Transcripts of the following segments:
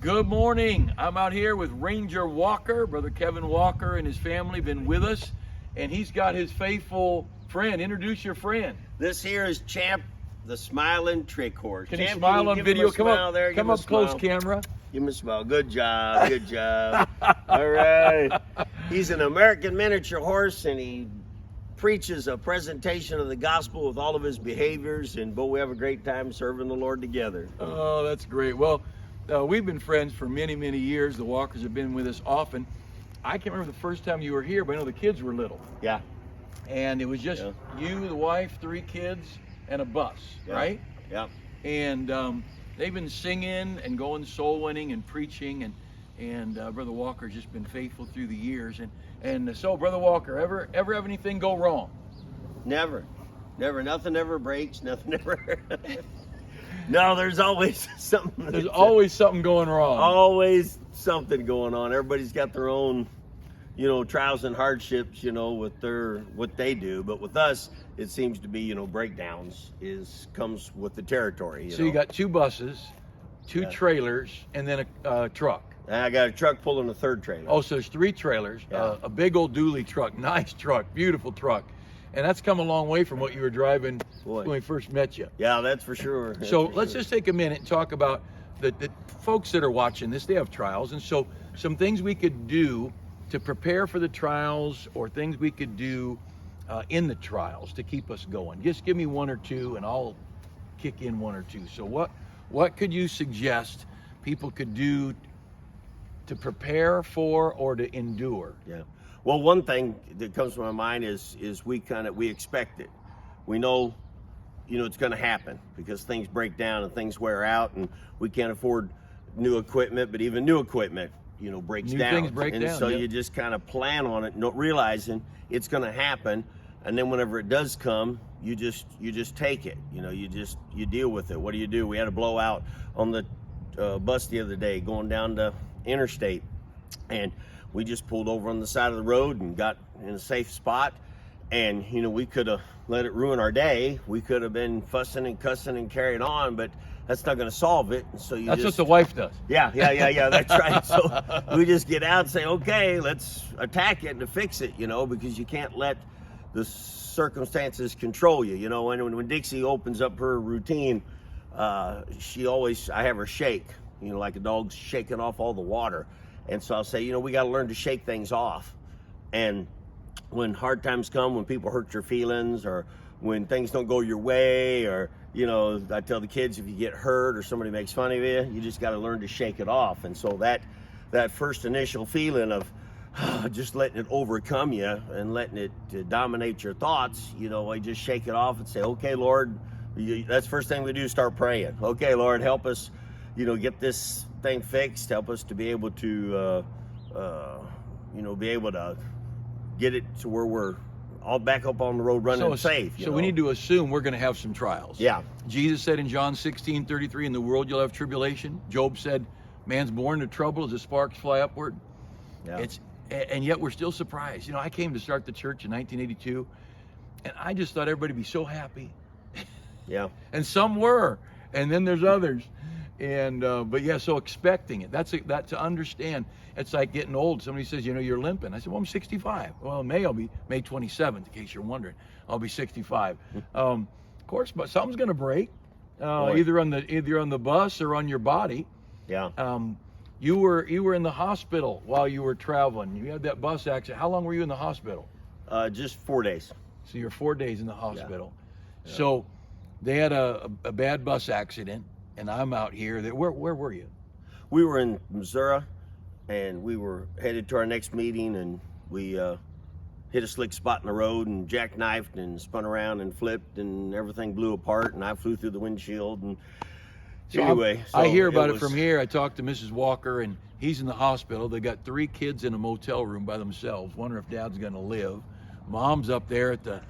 Good morning. I'm out here with Ranger Walker. Brother Kevin Walker and his family been with us, and he's got his faithful friend. Introduce your friend. This here is Champ, the smiling trick horse. Can you Champ, smile on give video? him a smile there. Come Give him a up close, smile. camera. Give him a smile. Good job. Good job. All right. He's an American miniature horse, and he preaches a presentation of the gospel with all of his behaviors, and boy, we have a great time serving the Lord together. Oh, that's great. Well, we've been friends for many, many years. The Walkers have been with us often. I can't remember the first time you were here, but I know the kids were little. Yeah. And it was just you, the wife, 3 kids, and a bus, right? Yeah. And they've been singing and going soul winning and preaching, and Brother Walker's just been faithful through the years. And so, Brother Walker, ever have anything go wrong? Never. Nothing ever breaks. Nothing ever. No, there's always something. There's always something going wrong. Always something going on. Everybody's got their own, trials and hardships, with what they do. But with us, it seems to be, breakdowns comes with the territory. So you got 2 buses, 2 trailers, and then a truck. And I got a truck pulling a 3rd trailer. Oh, so there's 3 trailers, a big old dually truck, nice truck, beautiful truck. And that's come a long way from what you were driving when we first met you. Yeah, that's for sure. Let's just take a minute and talk about the folks that are watching this. They have trials, and so some things we could do to prepare for the trials, or things we could do in the trials to keep us going. Just give me 1 or 2, and I'll kick in 1 or 2. So what could you suggest people could do to prepare for or to endure? Yeah. Well, one thing that comes to my mind is we expect it. We know, it's going to happen because things break down and things wear out, and we can't afford new equipment. But even new equipment, breaks down. Things break down. So you just kind of plan on it, not realizing it's going to happen. And then whenever it does come, you just take it. You deal with it. What do? We had a blowout on the bus the other day going down to interstate, and we just pulled over on the side of the road and got in a safe spot. And we could have let it ruin our day. We could have been fussing and cussing and carrying on, but that's not going to solve it. And so that's what the wife does. Yeah, that's right. So we just get out and say, okay, let's attack it and fix it, because you can't let the circumstances control you. And when Dixie opens up her routine, I have her shake, like a dog's shaking off all the water. And so I'll say, we got to learn to shake things off. And when hard times come, when people hurt your feelings, or when things don't go your way, or, I tell the kids, if you get hurt or somebody makes fun of you, you just got to learn to shake it off. And so that first initial feeling of just letting it overcome you and letting it dominate your thoughts, I just shake it off and say, okay, Lord, that's the first thing we do, start praying. Okay, Lord, help us, get this thing fixed. Help us to be able to, get it to where we're all back up on the road running safe. So we need to assume we're going to have some trials. Yeah. Jesus said in John 16:33, in the world you'll have tribulation. Job said, man's born to trouble as the sparks fly upward. Yeah. And yet we're still surprised. I came to start the church in 1982, and I just thought everybody would be so happy. Yeah. And some were, and then there's others. And so expecting it, that's to understand. It's like getting old. Somebody says, you're limping. I said, well, I'm 65. Well, in May I'll be May 27th, in case you're wondering. I'll be 65. Of course, but something's going to break, either on the bus or on your body. Yeah. You were in the hospital while you were traveling. You had that bus accident. How long were you in the hospital? Just 4 days. So you're 4 days in the hospital. Yeah. So they had a bad bus accident. And I'm out here. Where were you? We were in Missouri, and we were headed to our next meeting, and we hit a slick spot in the road and jackknifed and spun around and flipped, and everything blew apart, and I flew through the windshield. And so anyway, I hear about it from here. I talked to Mrs. Walker, and he's in the hospital. They got 3 kids in a motel room by themselves. Wonder if Dad's going to live. Mom's up there at the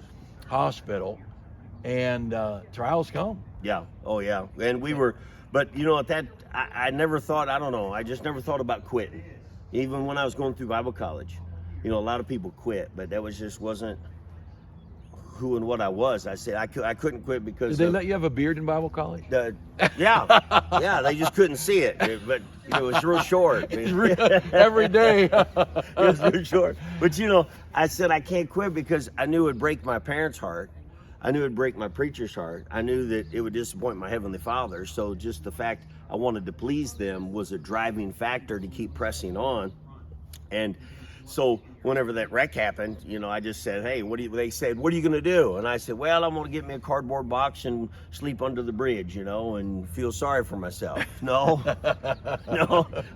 hospital, and trials come. Yeah. Oh, yeah. And we were, but at that, I never thought, I just never thought about quitting. Even when I was going through Bible college, a lot of people quit, but that wasn't who and what I was. I said I couldn't quit because Did they let you have a beard in Bible college? Yeah, they just couldn't see it, but it was real short. Every day. It was real short. But I said I can't quit because I knew it would break my parents' heart. I knew it would break my preacher's heart. I knew that it would disappoint my Heavenly Father. So just the fact I wanted to please them was a driving factor to keep pressing on. And so whenever that wreck happened, I just said, hey, they said, what are you going to do? And I said, well, I'm going to get me a cardboard box and sleep under the bridge, and feel sorry for myself. No.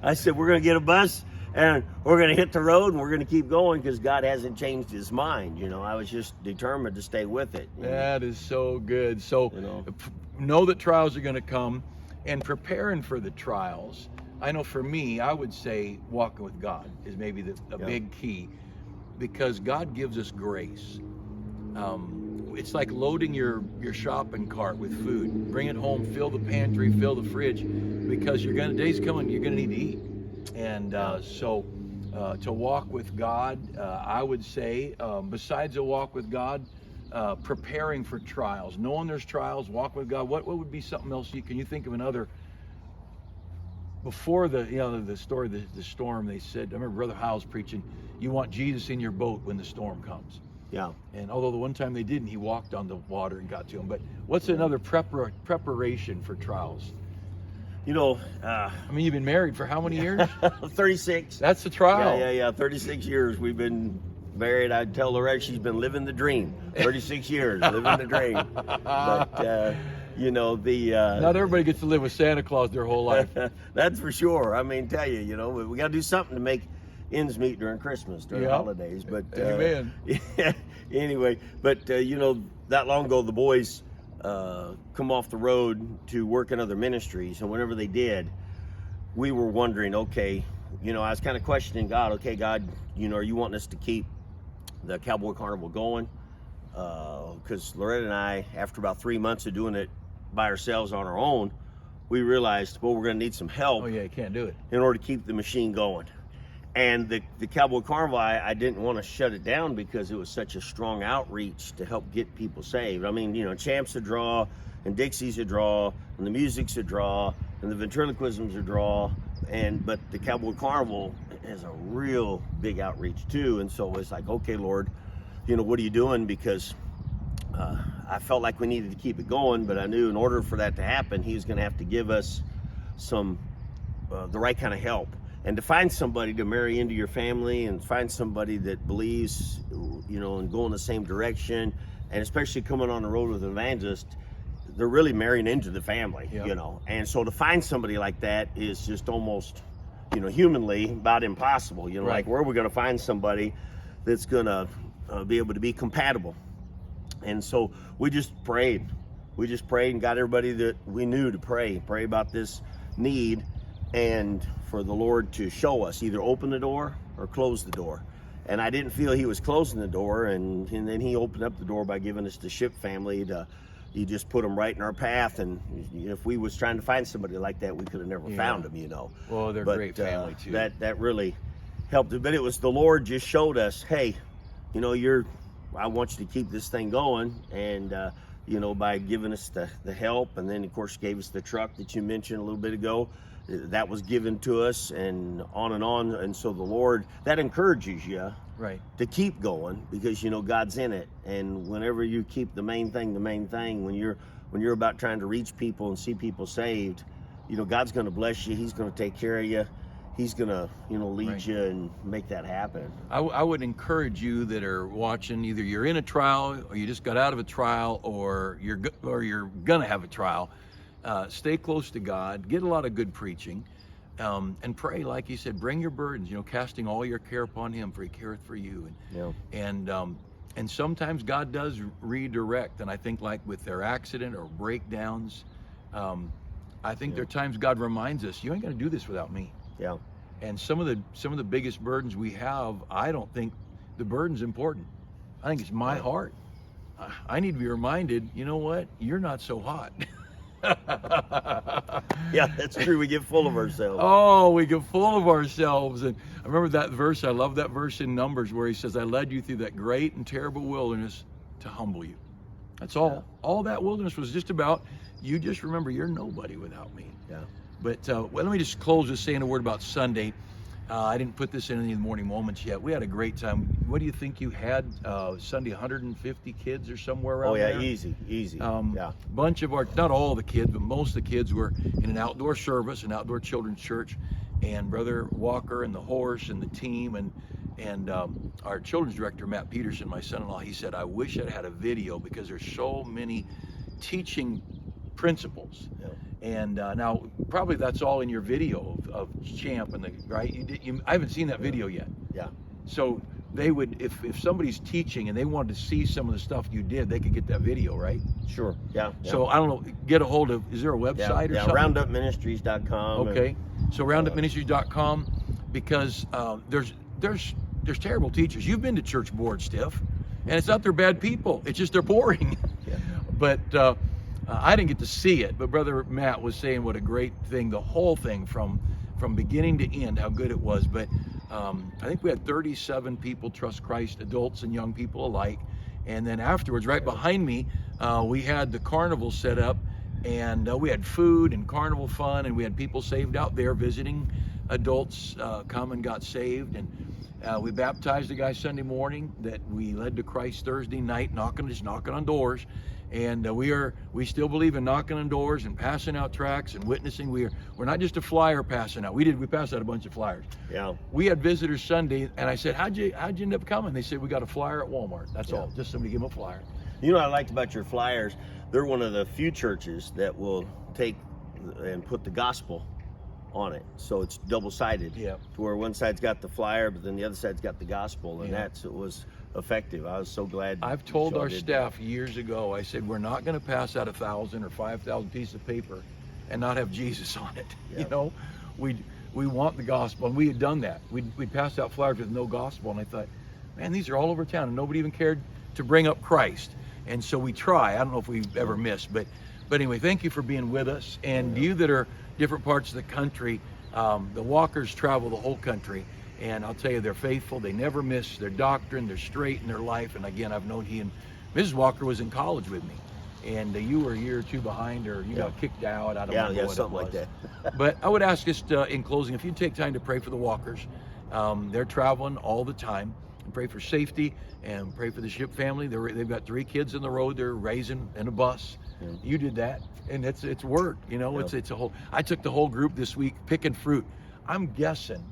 I said, we're going to get a bus and we're going to hit the road and we're going to keep going because God hasn't changed his mind. I was just determined to stay with it. That is so good. So know that trials are going to come, and preparing for the trials. I know for me, I would say walking with God is maybe a big key, because God gives us grace. It's like loading your shopping cart with food. Bring it home, fill the pantry, fill the fridge, because days coming, you're going to need to eat. And so to walk with God, I would say, besides a walk with God, preparing for trials, knowing there's trials, walk with God. What would be something else? Can you think of another? Before the story of the storm, they said, I remember Brother Howell's preaching, you want Jesus in your boat when the storm comes. Yeah. And although the one time they didn't, he walked on the water and got to him. But what's another preparation for trials? You've been married for how many years? 36. That's the trial. Yeah. 36 years we've been married. I'd tell Loretta she's been living the dream. 36 years living the dream. But not everybody gets to live with Santa Claus their whole life. That's for sure. Tell you, we got to do something to make ends meet during Christmas, during holidays. But amen. Anyway, but that long ago, the boys come off the road to work in other ministries, and whenever they did, we were wondering, okay, I was kind of questioning God. Okay, God, are you wanting us to keep the Cowboy Carnival going? Because Loretta and I, after about 3 months of doing it by ourselves on our own, we realized, well, we're going to need some help. Oh yeah, you can't do it. In order to keep the machine going. And the Cowboy Carnival, I didn't want to shut it down because it was such a strong outreach to help get people saved. Champ's a draw, and Dixie's a draw, and the music's a draw, and the ventriloquism's a draw, but the Cowboy Carnival has a real big outreach too. And so it's like, okay, Lord, what are you doing? Because I felt like we needed to keep it going, but I knew in order for that to happen, he was going to have to give us the right kind of help. And to find somebody to marry into your family, and find somebody that believes, and go in the same direction, and especially coming on the road with an evangelist, they're really marrying into the family, And so to find somebody like that is just almost, humanly about impossible. Right. Like, where are we going to find somebody that's going to be able to be compatible? And so we just prayed. We just prayed and got everybody that we knew to pray about this need, and for the Lord to show us, either open the door or close the door. And I didn't feel he was closing the door, and then he opened up the door by giving us the Ship family. He just put them right in our path, and if we was trying to find somebody like that, we could have never found them, Well, they're a great family too. That really helped. But it was the Lord just showed us, hey, I want you to keep this thing going, and by giving us the help, and then of course gave us the truck that you mentioned a little bit ago. That was given to us, and on. And so the Lord, that encourages you right to keep going, because God's in it. And whenever you keep the main thing, when you're about trying to reach people and see people saved, God's going to bless you. He's going to take care of you. He's going to lead you and make that happen. I would encourage you that are watching, either you're in a trial, or you just got out of a trial, or you're gonna have a trial. Stay close to God, get a lot of good preaching, and pray, like he said, bring your burdens, casting all your care upon him, for he careth for you. And sometimes God does redirect, and I think like with their accident or breakdowns, I think there are times God reminds us, you ain't gonna do this without me. Yeah. And some of the biggest burdens we have, I don't think the burden's important. I think it's my heart. I need to be reminded, you know what? You're not so hot. Yeah, that's true. We get full of ourselves. Oh, we get full of ourselves. And I remember that verse. I love that verse in Numbers where he says, I led you through that great and terrible wilderness to humble you. That's all. Yeah. All that wilderness was just about, you just remember you're nobody without me. Yeah. But well, let me just close with saying a word about Sunday. I didn't put this in any of the morning moments yet. We had a great time. What do you think you had Sunday? 150 kids or somewhere around there? Oh yeah, easy. Yeah. Bunch of our, not all the kids, but most of the kids were in an outdoor service, an outdoor children's church, and Brother Walker and the horse and the team and our children's director, Matt Peterson, my son-in-law, he said, I wish I'd had a video because there's so many teaching principles. Yeah. And now probably that's all in your video of Champ and the, right? I haven't seen that video yet. Yeah. So they would, if somebody's teaching and they wanted to see some of the stuff you did, they could get that video, right? Sure. Yeah. So I don't know, get a hold of, is there a website or something? roundupministries.com. Okay. So roundupministries.com, because there's terrible teachers. You've been to church board, Stiff, and it's not they're bad people. It's just they're boring. Yeah. But I didn't get to see it, but Brother Matt was saying what a great thing, the whole thing from beginning to end, how good it was. But I think we had 37 people trust Christ, adults and young people alike. And then afterwards, right behind me, we had the carnival set up, and we had food and carnival fun, and we had people saved out there visiting adults come and got saved. And we baptized a guy Sunday morning that we led to Christ Thursday night, knocking on doors. And we still believe in knocking on doors and passing out tracts and witnessing. We're not just a flyer passing out. We passed out a bunch of flyers. Yeah. We had visitors Sunday, and I said, how'd you end up coming? They said, we got a flyer at Walmart. That's all. Just somebody give them a flyer. You know what I liked about your flyers? They're one of the few churches that will take and put the gospel on it, so it's double-sided. Yeah. To where one side's got the flyer, but then the other side's got the gospel, and it was effective. I was so glad. I've told our staff years ago, I said, we're not going to pass out 1,000 or 5,000 pieces of paper and not have Jesus on it. Yeah. You know, we want the gospel, and we had done that. We passed out flyers with no gospel, and I thought, man, these are all over town, and nobody even cared to bring up Christ. And so we try. I don't know if we've ever missed, but anyway, thank you for being with us. And you that are different parts of the country, the Walkers travel the whole country. And I'll tell you, they're faithful. They never miss their doctrine. They're straight in their life. And again, I've known he and Mrs. Walker was in college with me. And you were a year or two behind her. You got kicked out. I don't know what something it was. like that. But I would ask just in closing, if you'd take time to pray for the Walkers. They're traveling all the time. And pray for safety and pray for the Ship family. They've got 3 kids on the road. They're raising in a bus. Yeah. You did that, and it's work. You know, it's a whole. I took the whole group this week picking fruit. I'm guessing.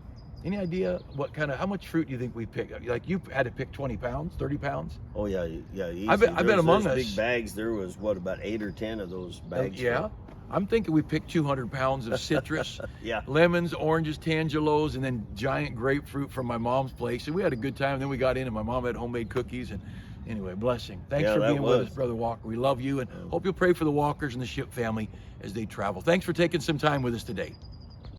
Any idea how much fruit do you think we picked? Like you had to pick 20 pounds, 30 pounds? Oh yeah, easy. I bet among us big bags. There was about 8 or 10 of those bags. Yeah. I'm thinking we picked 200 pounds of citrus, yeah, lemons, oranges, tangelos, and then giant grapefruit from my mom's place. And we had a good time. Then we got in, and my mom had homemade cookies. And anyway, blessing. Thanks for being with us, Brother Walker. We love you, and hope you'll pray for the Walkers and the Ship family as they travel. Thanks for taking some time with us today.